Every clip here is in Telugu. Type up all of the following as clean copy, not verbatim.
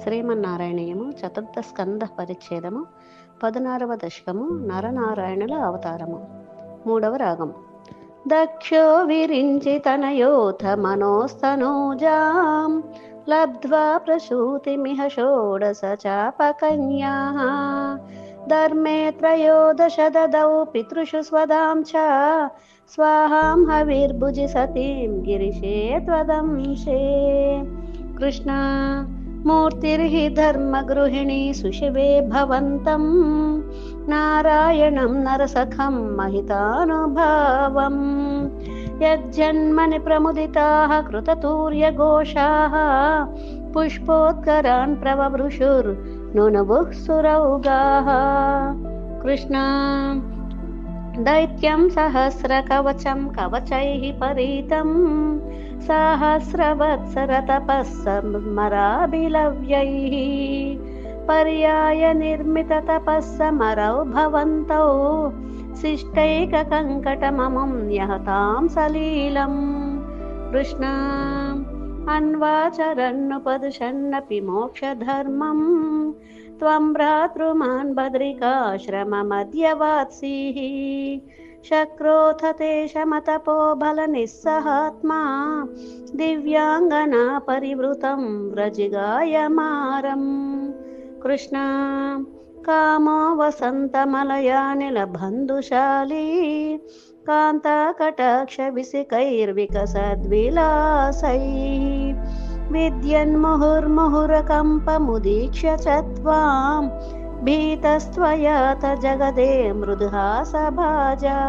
శ్రీమన్నారాయణీయము చతుర్థ స్కంద పరిచ్ఛేదము 16వ దశకము నరనారాయణుల అవతారము. 3వ రాగం. దక్షో విరించి తనయోథ మనోస్తనూజాం లబ్ధ్వా ప్రసూతిమిహ షోడశ చాపకన్యాః ధర్మే త్రయోదశ దదౌ పితృషు స్వదాం చ స్వాహాం హవిర్భుజి సతీం గిరిశే త్వదంశే. కృష్ణ మూర్తిర్హి ధర్మగృహిణీ సుశివే భవంతం నారాయణం నరసఖం మహితానుభావం యజ్జన్మని ప్రముదితాః కృతతూర్యఘోషాః పుష్పోత్కరాన్ ప్రవభృషుర్నునుభుః సురౌగాః. కృష్ణ దైత్యం సహస్రకవచం కవచైః పరీతం సహస్రవత్సరతపస్సమరాభిలవ్యైః పర్యాయ నిర్మిత తపస్సమరౌ భవంతౌ శిష్టైకకంకటమముం యహతాం సలీలం. కృష్ణ అన్వాచరన్నుపదుషన్నపి మోక్షధర్మం త్వం భ్రాతృమాన్ బద్రికాశ్రమమద్యవాత్సీః శక్రోథ తేషమతపో బలనిస్సహాత్మా దివ్యాంగనా పరివృతం వ్రజిగాయమారం. కృష్ణ కామో వసంతమలయానిలబంధుశాలీ కాంతాకటాక్ష విసికైర్వికసద్విలాసైః విద్యన్ముహుర్ముహురకంపముదీక్ష్య చ త్వాం భీతస్త్వయాత జగదే మృదుహాసభాజా.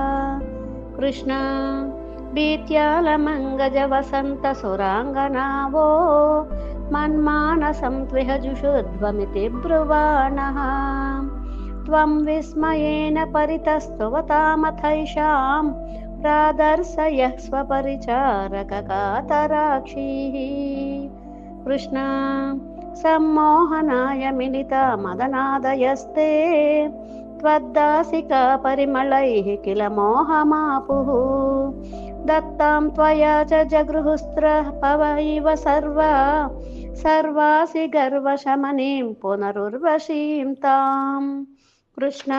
కృష్ణ భీత్యాలమంగజ వసంత సురాంగనావో మన్మానసం త్విహజుషుధ్వమితి బ్రువాణః త్వం విస్మయేన పరితస్తువతామథైషాం ప్రాదర్శయః స్వపరిచారకకాతరాక్షీః. కృష్ణ సమ్మోహనాయ మిలితా మదనాదయస్తే త్వద్దాసికా పరిమళైః కిల మోహమాపుః దత్తాం త్వయా చ జగృహుస్త్రః పవైవ సర్వాసి గర్వశమనీం పునరుర్వశీం తాం. కృష్ణ